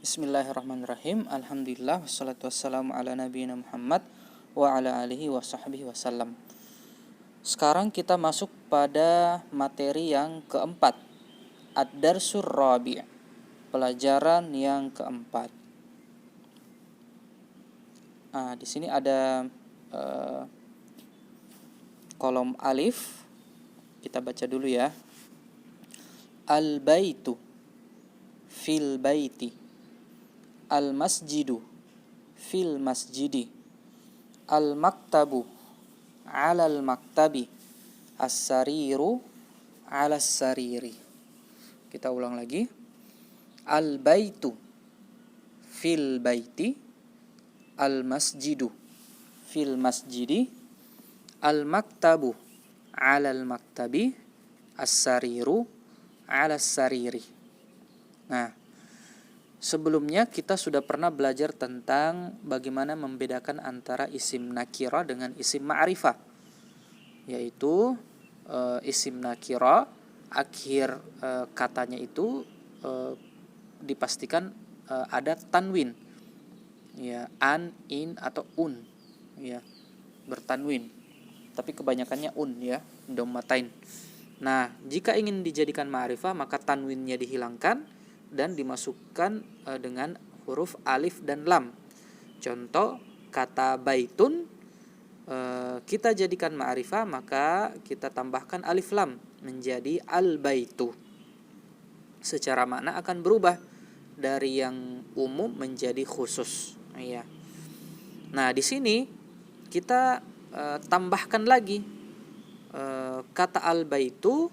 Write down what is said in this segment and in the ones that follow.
Bismillahirrahmanirrahim. Alhamdulillah wassalatu wassalamu ala nabiyina Muhammad wa ala alihi wa sahbihi wasallam. Sekarang kita masuk pada materi yang keempat, Ad-Darsur Rabi', pelajaran yang keempat. Di sini ada kolom alif. Kita baca dulu ya. Al-baitu fil baiti, al-masjidu fil masjidi, al-maktabu alal maktabi, as-sariru alas sariri. Kita ulang lagi. Al-baitu fil baiti, al-masjidu fil masjidi, al-maktabu alal maktabi, as-sariru alas sariri. Nah, sebelumnya kita sudah pernah belajar tentang bagaimana membedakan antara isim nakira dengan isim ma'rifah. Yaitu isim nakira akhir katanya itu dipastikan ada tanwin. Ya, an, in atau un. Ya, bertanwin. Tapi kebanyakannya un ya, dhammatain. Nah, jika ingin dijadikan ma'rifah maka tanwinnya dihilangkan dan dimasukkan dengan huruf alif dan lam. Contoh kata baitun kita jadikan ma'rifah maka kita tambahkan alif lam menjadi al-baitu. Secara makna akan berubah dari yang umum menjadi khusus. Ya. Nah, di sini kita tambahkan lagi kata al-baitu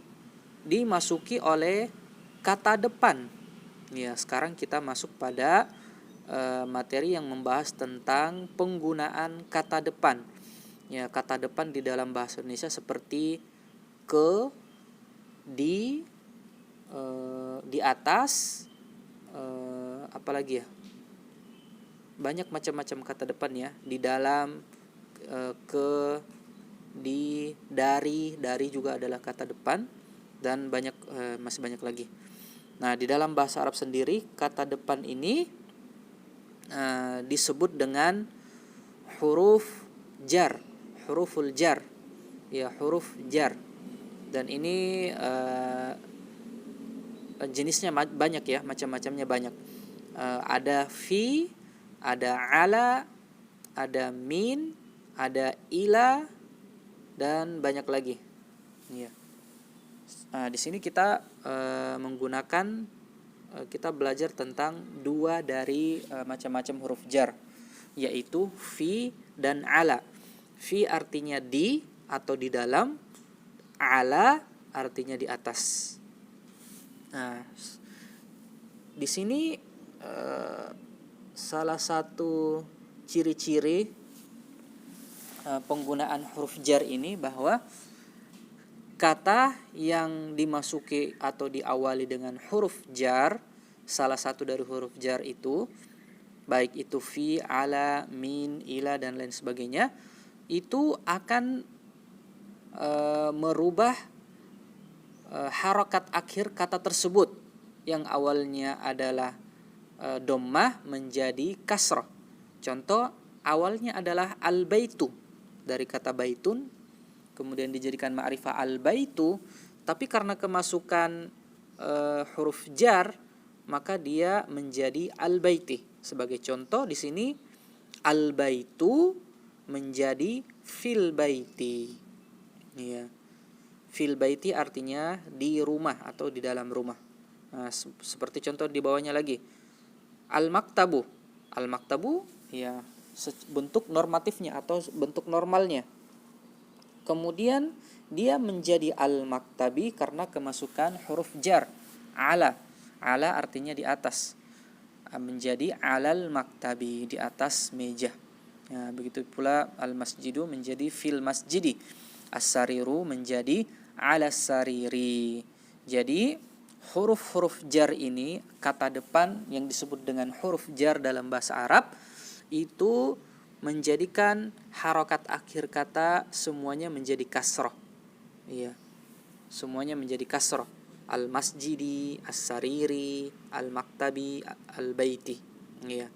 dimasuki oleh kata depan. Ya, sekarang kita masuk pada materi yang membahas tentang penggunaan kata depan. Ya, kata depan di dalam bahasa Indonesia seperti ke, di atas, apalagi ya? Banyak macam-macam kata depan ya. Di dalam, ke, di, dari juga adalah kata depan, dan masih banyak lagi. Nah, di dalam bahasa Arab sendiri kata depan ini disebut dengan huruf jar, huruful jar. Ya, huruf jar. Dan ini jenisnya banyak ya, macam-macamnya banyak. Ada fi, ada ala, ada min, ada ila, dan banyak lagi. Ya. Di sini kita menggunakan kita belajar tentang dua dari macam-macam huruf jar, yaitu fi dan ala. Fi artinya di atau di dalam, ala artinya di atas. Nah, di sini salah satu ciri-ciri penggunaan huruf jar ini bahwa kata yang dimasuki atau diawali dengan huruf jar, salah satu dari huruf jar itu, baik itu fi, ala, min, ila, dan lain sebagainya, itu akan merubah harokat akhir kata tersebut yang awalnya adalah dhammah menjadi kasrah. Contoh, awalnya adalah al-baitu dari kata baitun, kemudian dijadikan ma'rifah al-baitu, tapi karena kemasukan huruf jar maka dia menjadi al-baiti. Sebagai contoh di sini al-baitu menjadi fil baiti. Ya. Fil baiti artinya di rumah atau di dalam rumah. Nah, seperti contoh di bawahnya lagi. Al-maktabu. Al-maktabu ya bentuk normatifnya atau bentuk normalnya. Kemudian dia menjadi al-maktabi karena kemasukan huruf jar, ala. Ala artinya di atas. Menjadi alal maktabi, di atas meja. Ya, begitu pula al-masjidu menjadi fil masjidi. As-sariru menjadi alas sariri. Jadi huruf-huruf jar ini, kata depan yang disebut dengan huruf jar dalam bahasa Arab, itu menjadikan harokat akhir kata semuanya menjadi kasroh. Iya, semuanya menjadi kasroh. al-masjidi, as-sariri, al-maktabi, al-baiti. Ya.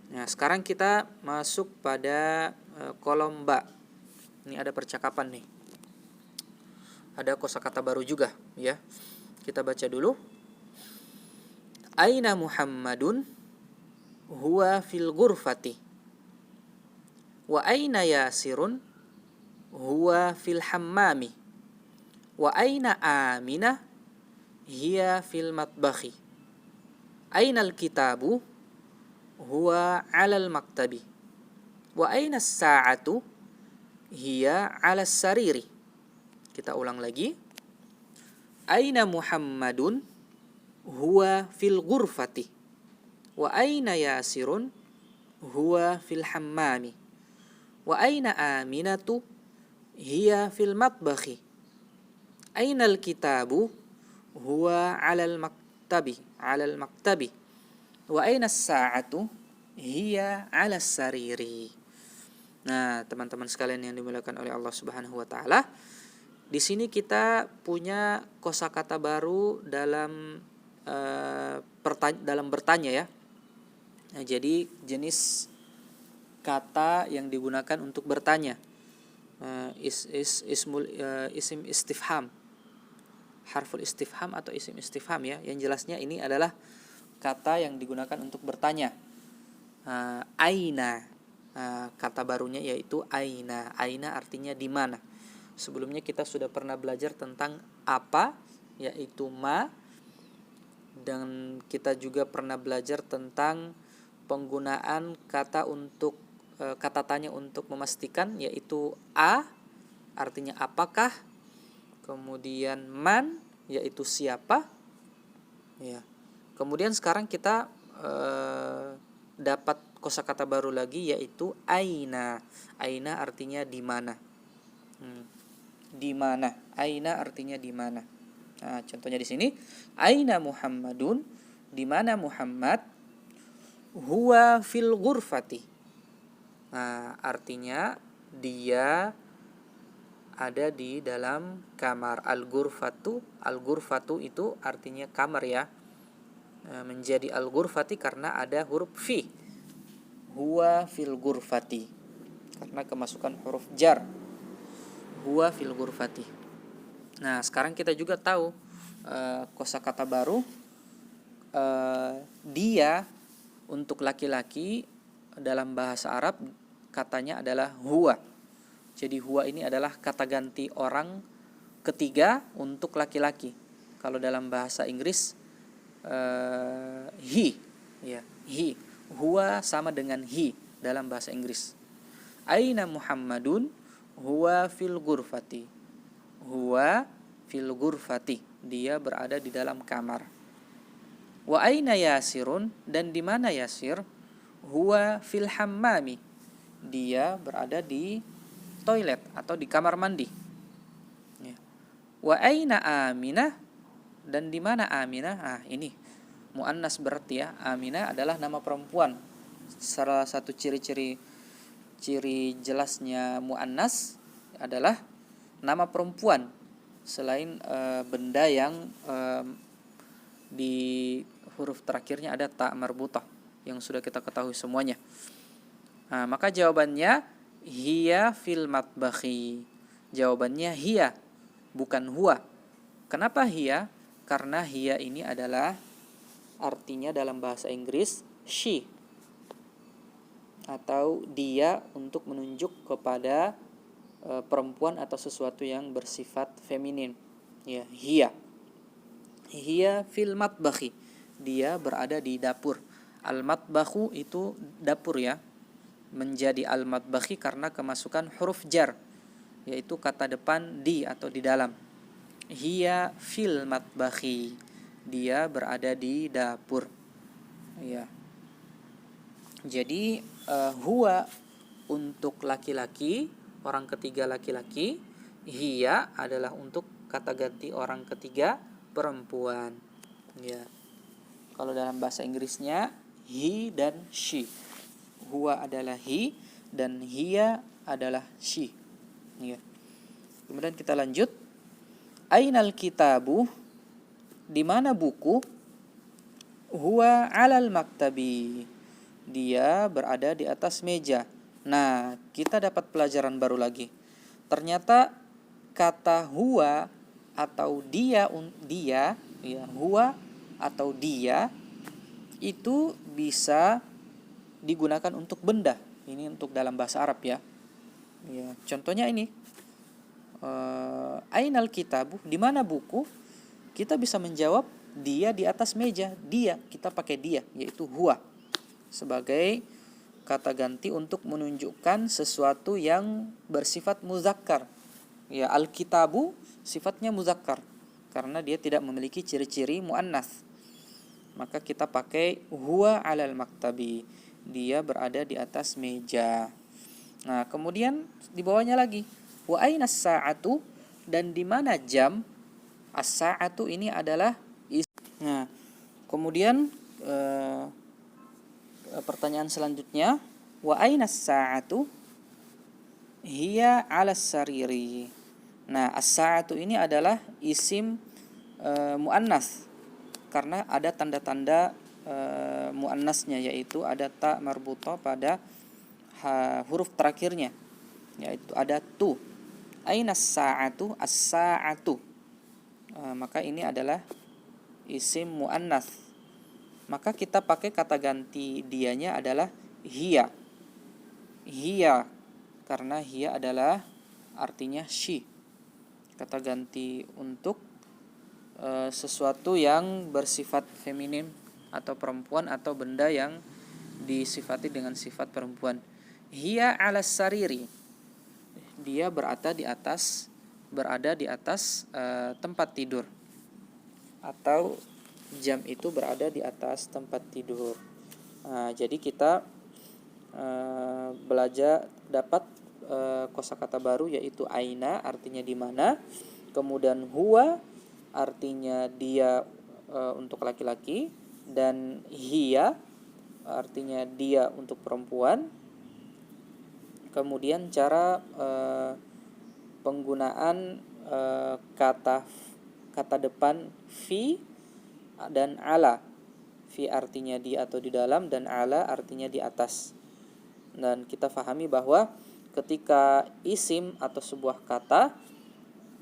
Nah, sekarang kita masuk pada kolom ba. Ini ada percakapan nih. Ada kosakata baru juga, ya. Kita baca dulu. Aina Muhammadun huwa fil ghurfati. Wa aina Yasirun huwa fil hammami. Wa aina Aminah hiya fil matbakhi. Aina al-kitabu huwa 'alal maktabi. Wa aina as-sa'atu hiya 'alas sariri. Kita ulang lagi. Aina Muhammadun huwa fil ghurfati. Wa aina Yasirun huwa fil hammami. Wa aina Aminatu hiya fil matbakhi. Aina al-kitabu huwa 'alal maktabi, 'alal maktabi. Wa aina as-sa'atu hiya 'alas sariri. Nah, teman-teman sekalian yang dimuliakan oleh Allah Subhanahu wa taala, di sini kita punya kosakata baru dalam dalam bertanya, ya. Nah, jadi jenis kata yang digunakan untuk bertanya, isim istifham, harful istifham atau isim istifham, ya. Yang jelasnya ini adalah kata yang digunakan untuk bertanya. Aina, kata barunya yaitu aina. Aina artinya di mana. Sebelumnya kita sudah pernah belajar tentang apa, yaitu ma, dan kita juga pernah belajar tentang penggunaan kata untuk kata tanya untuk memastikan, yaitu a artinya apakah, kemudian man yaitu siapa, ya. Kemudian sekarang kita dapat kosakata baru lagi yaitu aina. Aina artinya di mana. Di mana? Aina artinya di mana. Nah, contohnya di sini, aina Muhammadun, di mana Muhammad, huwa fil ghurfati. Nah, artinya dia ada di dalam kamar. Al-ghurfatu itu artinya kamar, ya. Menjadi al-ghurfati karena ada huruf fi. Huwa fil ghurfati. Karena kemasukan huruf jar. Huwa fil ghurfati. Nah, sekarang kita juga tahu kosakata baru, dia untuk laki-laki dalam bahasa Arab katanya adalah huwa. Jadi huwa ini adalah kata ganti orang ketiga untuk laki-laki. Kalau dalam bahasa Inggris he, ya, he. Huwa sama dengan he dalam bahasa Inggris. Aina Muhammadun huwa fil ghurfati. Huwa fil ghurfati. Dia berada di dalam kamar. Wa aina Yasirun, dan di mana Yasir? Huwa fil hammami. Dia berada di toilet atau di kamar mandi. Ya. Wa aina Aminah, dan di mana Aminah? Ini muannas berarti, ya. Aminah adalah nama perempuan. Salah satu ciri jelasnya muannas adalah nama perempuan selain benda yang di huruf terakhirnya ada ta marbutah yang sudah kita ketahui semuanya. Maka jawabannya hiya fil matbakhi. Jawabannya hiya, bukan huwa. Kenapa hiya? Karena hiya ini adalah artinya dalam bahasa Inggris she, atau dia untuk menunjuk kepada perempuan atau sesuatu yang bersifat feminin, ya. Hiya fil matbakhi. Dia berada di dapur. Al matbakhu itu dapur, ya. Menjadi al matbakhi karena kemasukan huruf jar, yaitu kata depan di atau di dalam. Hiya fil matbakhi. Dia berada di dapur, ya. Jadi huwa untuk laki-laki, orang ketiga laki-laki. Hiya adalah untuk kata ganti orang ketiga perempuan, ya. Kalau dalam bahasa Inggrisnya he dan she. Huwa adalah he dan hiya adalah she, ya. Kemudian kita lanjut. Ainal kitabu di mana buku? Huwa 'alal maktabi. Dia berada di atas meja. Nah, kita dapat pelajaran baru lagi. Ternyata kata huwa atau dia ya, huwa atau dia itu bisa digunakan untuk benda. Ini untuk dalam bahasa Arab ya. Ya, contohnya ini. Ainal kitabu, di mana buku? Kita bisa menjawab dia di atas meja. Dia, kita pakai dia, yaitu huwa sebagai kata ganti untuk menunjukkan sesuatu yang bersifat muzakkar. Ya, al-kitabu sifatnya muzakkar karena dia tidak memiliki ciri-ciri muannats. Maka kita pakai huwa 'alal maktabi. Dia berada di atas meja. Nah, kemudian di bawahnya lagi wa ainas sa'atu, dan di mana jam? As-sa'atu ini adalah Nah, kemudian pertanyaan selanjutnya, wa ainas sa'atu? Hiya 'alas sariri. Nah, as-sa'atu ini adalah isim muannats karena ada tanda-tanda muannasnya, yaitu ada ta marbutah pada huruf terakhirnya, yaitu ada tu. Ainas sa'atu, as-sa'atu. Maka ini adalah isim muannats. Maka kita pakai kata ganti dianya adalah hiya. Hiya karena hiya adalah artinya she. Kata ganti untuk sesuatu yang bersifat feminim atau perempuan atau benda yang disifati dengan sifat perempuan. Hiya 'alas sariri. Dia berada di atas tempat tidur. Atau jam itu berada di atas tempat tidur. Jadi kita belajar dapat kosakata baru, yaitu aina artinya di mana, kemudian huwa artinya dia untuk laki-laki, dan hiya artinya dia untuk perempuan. Kemudian cara penggunaan kata depan fi dan ala. Fi artinya di atau di dalam, dan ala artinya di atas. Dan kita fahami bahwa ketika isim atau sebuah kata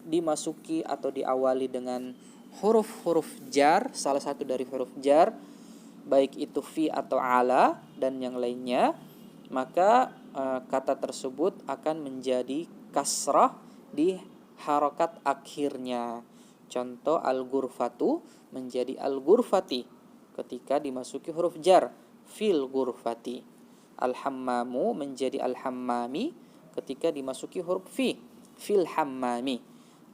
dimasuki atau diawali dengan huruf-huruf jar, salah satu dari huruf jar, baik itu fi atau ala dan yang lainnya, maka kata tersebut akan menjadi kasrah di harokat akhirnya. Contoh al-ghurfatu menjadi al-ghurfati ketika dimasuki huruf jar, fil ghurfati. Al-hammamu menjadi al-hammami ketika dimasuki huruf fi, fil hammami.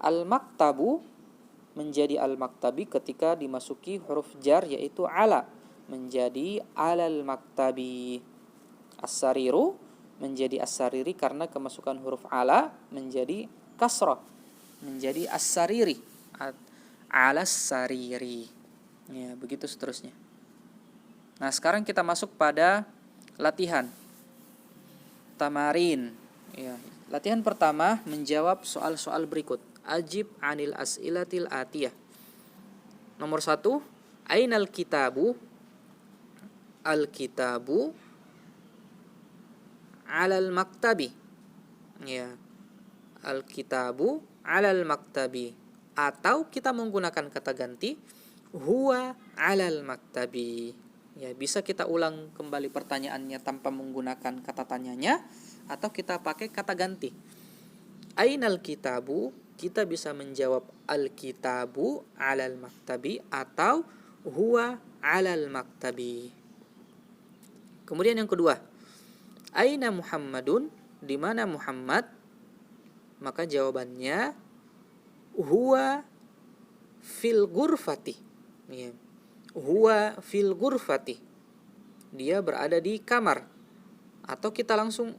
Al-maktabu menjadi al-maktabi ketika dimasuki huruf jar, yaitu ala, menjadi alal maktabi. As-sariru menjadi as-sariri karena kemasukan huruf ala menjadi kasrah, menjadi as-sariri, alas sariri. Ya, begitu seterusnya. Nah, sekarang kita masuk pada latihan tamarin. Ya, latihan pertama menjawab soal-soal berikut. Ajib anil as'ilatil atiyah. Nomor 1, ainal kitabu? Al-kitabu 'alal maktabi. Ya. Al-kitabu 'alal maktabi. Atau kita menggunakan kata ganti huwa 'alal maktabi. Ya, bisa kita ulang kembali pertanyaannya tanpa menggunakan kata tanyanya, atau kita pakai kata ganti. Ainal kitabu, kita bisa menjawab al-kitabu 'alal maktabi atau huwa 'alal maktabi. Kemudian yang kedua, aina Muhammadun? Di mana Muhammad? Maka jawabannya huwa fil ghurfati. Ya. Huwa fil ghurfati. Dia berada di kamar. Atau kita langsung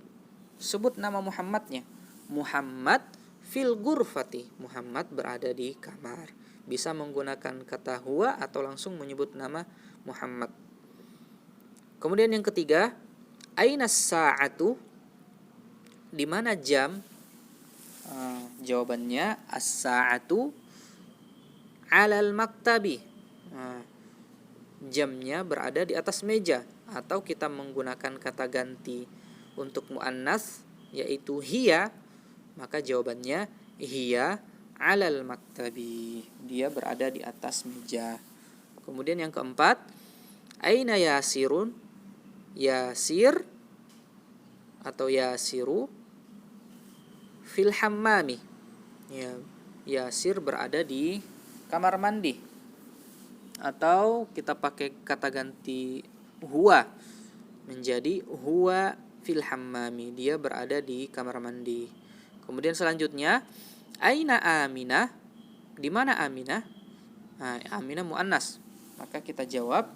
sebut nama Muhammadnya. Muhammad fil ghurfati. Muhammad berada di kamar. Bisa menggunakan kata huwa atau langsung menyebut nama Muhammad. Kemudian yang ketiga, ainas sa'atu? Di mana jam? Jawabannya as-sa'atu alal maktabi. Nah, jamnya berada di atas meja. Atau kita menggunakan kata ganti untuk muannas yaitu hiya, maka jawabannya hiya alal maktabi. Dia berada di atas meja. Kemudian yang keempat, aina yasirun? Yasir atau yasiru fil hammami. Ya, yasir berada di kamar mandi. Atau kita pakai kata ganti huwa menjadi huwa fil hammami. Dia berada di kamar mandi. Kemudian selanjutnya, aina Aminah? Di mana Aminah? Nah, Aminah muannas. Maka kita jawab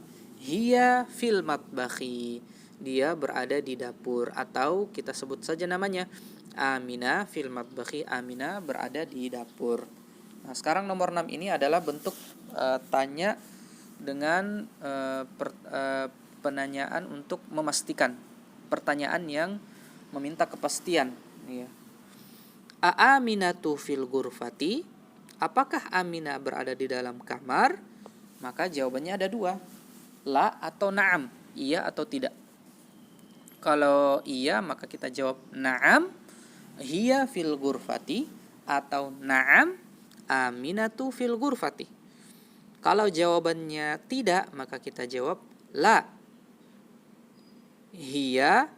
hiya fil matbakhi. Dia berada di dapur, atau kita sebut saja namanya Aminah fil matbakhi. Aminah berada di dapur. Nah, sekarang nomor 6 ini adalah bentuk tanya dengan penanyaan untuk memastikan, pertanyaan yang meminta kepastian, ya. Aaminatu fil ghurfati? Apakah Aminah berada di dalam kamar? Maka jawabannya ada dua, la atau na'am, iya atau tidak. Kalau iya maka kita jawab na'am hiya fil ghurfati, atau na'am Aminatu fil ghurfati. Kalau jawabannya tidak maka kita jawab la hiya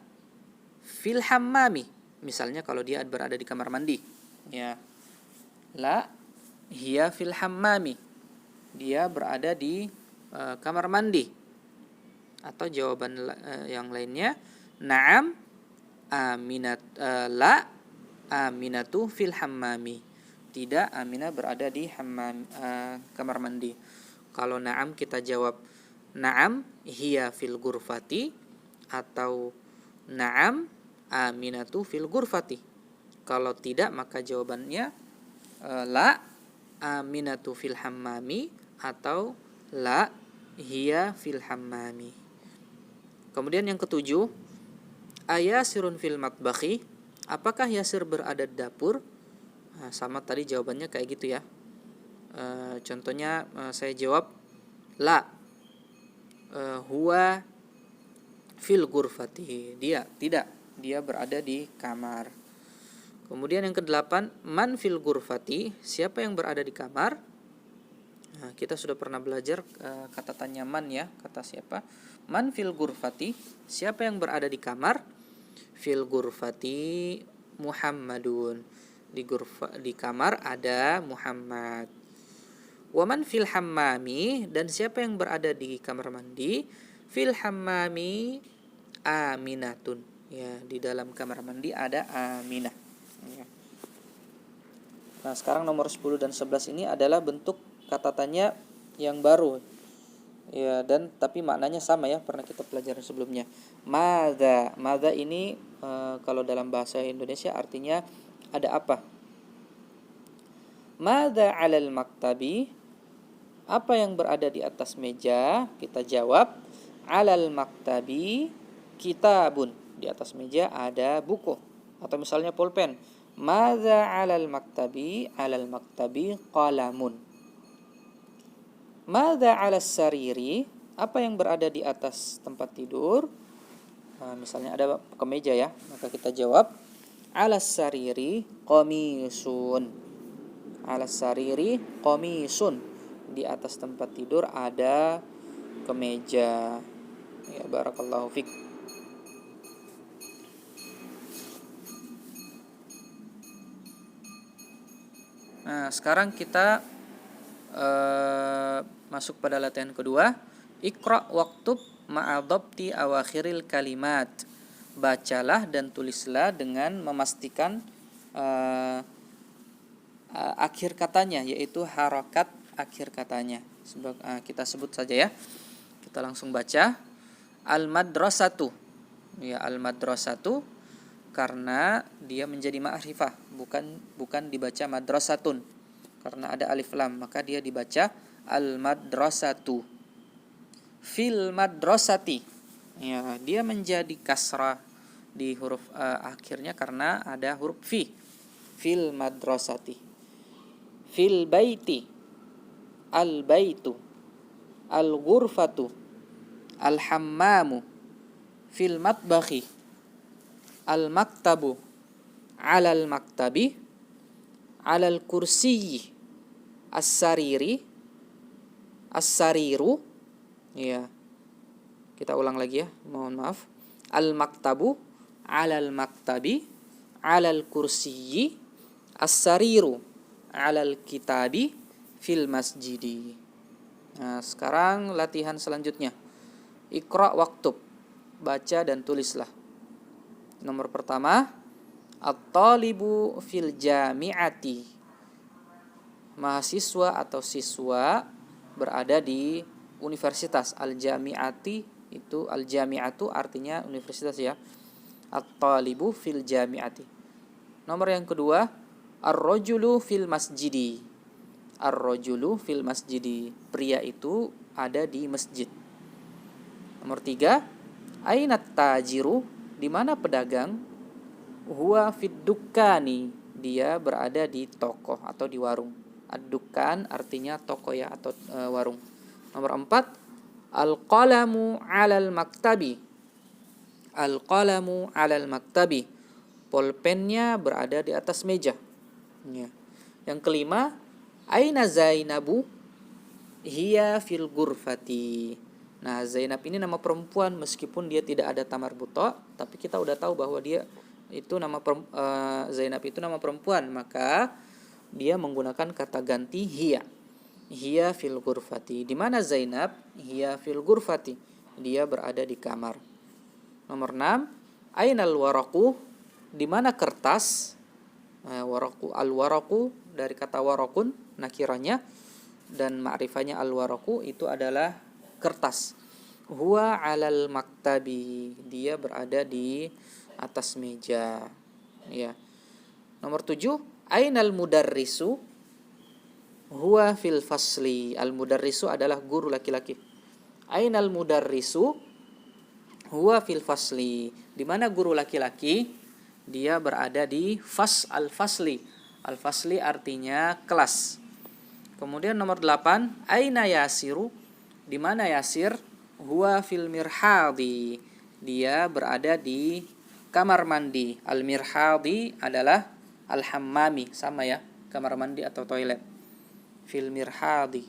fil hammami. Misalnya kalau dia berada di kamar mandi, ya. La hiya fil hammami. Dia berada di kamar mandi. Atau jawaban yang lainnya, na'am Aminat la Aminatu fil hammami. Tidak, Aminah berada di kamar mandi. Kalau na'am kita jawab na'am hiya fil ghurfati, atau na'am Aminatu fil ghurfati. Kalau tidak maka jawabannya la Aminatu fil hammami, atau la hiya fil hammami. Kemudian yang ketujuh, ayasirun fil matbakhi? Apakah Yasir berada di dapur? Nah, sama tadi jawabannya kayak gitu ya. Contohnya saya jawab la huwa fil ghurfati. Dia tidak, dia berada di kamar. Kemudian yang kedelapan, man fil ghurfati? Siapa yang berada di kamar? Nah, kita sudah pernah belajar kata tanya man, ya. Kata siapa? Man fil ghurfati? Siapa yang berada di kamar? Fil ghurfati Muhammadun. Di kamar ada Muhammad. Waman fil hammami? Dan siapa yang berada di kamar mandi? Fil hammami Aminatun. Ya, di dalam kamar mandi ada Aminah. Ya. Nah, sekarang nomor 10 dan 11 ini adalah bentuk kata tanya yang baru. Ya, dan tapi maknanya sama ya, pernah kita pelajari sebelumnya. Madza. Madza ini kalau dalam bahasa Indonesia artinya ada apa? Madza 'alal maktabi? Apa yang berada di atas meja? Kita jawab 'alal maktabi kitabun. Di atas meja ada buku, atau misalnya pulpen. Madza 'alal maktabi? 'Alal maktabi qalamun. Madza 'alas sariri? Apa yang berada di atas tempat tidur? Nah, misalnya ada kemeja ya, maka kita jawab 'alas sariri qamisun. 'Alas sariri qamisun. Di atas tempat tidur ada kemeja. Ya, barakallahu fik. Nah, sekarang kita masuk pada latihan kedua. Iqra waktub ma'adhabti awakhiril kalimat. Bacalah dan tulislah dengan memastikan akhir katanya, yaitu harokat akhir katanya. Kita sebut saja ya. Kita langsung baca. Al-madrasatu. Ya, al-madrasatu karena dia menjadi ma'rifah, bukan dibaca madrasatun. Karena ada alif lam, maka dia dibaca al-madrasatu. Fil madrasati. Ya, dia menjadi kasrah di huruf akhirnya karena ada huruf fi. Fil madrasati. Fil baiti. al-baitu, al-ghurfatu, al-hammamu, fil matbakhi, al-maktabu, alal maktabi, alal kursiyyi, as-sariri, as-sariru. Ya, kita ulang lagi ya, mohon maaf. Al-maktabu, alal maktabi, alal kursiyyi, as-sariru, alal kitabi, fil masjidi. Nah, sekarang latihan selanjutnya. Iqra waktub, baca dan tulislah. Nomor pertama, at-talibu fil jami'ati. Mahasiswa atau siswa berada di universitas. Al-jami'ati itu, al-jami'atu artinya universitas ya. At-talibu fil jami'ati. Nomor yang kedua, ar-rajulu fil masjidi. Ar-rajulu fil masjidi. Pria itu ada di masjid. Nomor 3, ainat tajiru, di mana pedagang? Huwa fid dukkani, dia berada di toko atau di warung. Ad-dukkan artinya toko ya, atau warung. Nomor 4, al-qalamu 'alal maktabi. Al-qalamu 'alal maktabi. Pulpennya berada di atas meja. Ya. Yang kelima, aina Zainabu? Hiya fil ghurfati. Nah, Zainab ini nama perempuan meskipun dia tidak ada tamar buto, tapi kita udah tahu bahwa dia itu Zainab itu nama perempuan, maka dia menggunakan kata ganti hiya. Hiya fil ghurfati. Di mana Zainab? Hiya fil ghurfati. Dia berada di kamar. Nomor 6, ainal waraqu? Di mana kertas? Waraqu, al-waraqu dari kata waraqun nakiranya, dan ma'rifahnya al-waraqu itu adalah kertas. Huwa 'alal maktabi, dia berada di atas meja. Ya. Nomor 7, ainal mudarrisu? Huwa fil fasli. Al-mudarrisu adalah guru laki-laki. Ainal mudarrisu? Huwa fil fasli. Di mana guru laki-laki? Dia berada di al-fasli. Al-fasli artinya kelas. Kemudian nomor 8, aina Yasiru? Di mana Yasir? Huwa fil mirhadi. Dia berada di kamar mandi. Al-mirhadi adalah al-hammami, sama ya, kamar mandi atau toilet. Fil mirhadi.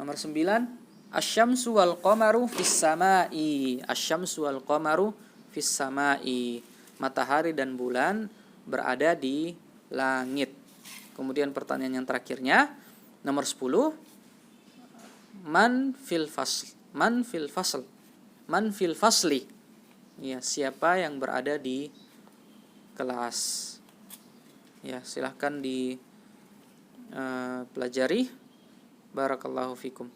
Nomor 9, asy-syamsu wal qamaru fis samai. Asy-syamsu wal qamaru fis samai. Matahari dan bulan berada di langit. Kemudian pertanyaan yang terakhirnya, nomor 10, man fil fasl? Man fil fasl? Man fil fasli? Ya, siapa yang berada di kelas? Ya, silahkan di pelajari. Barakallahu fikum.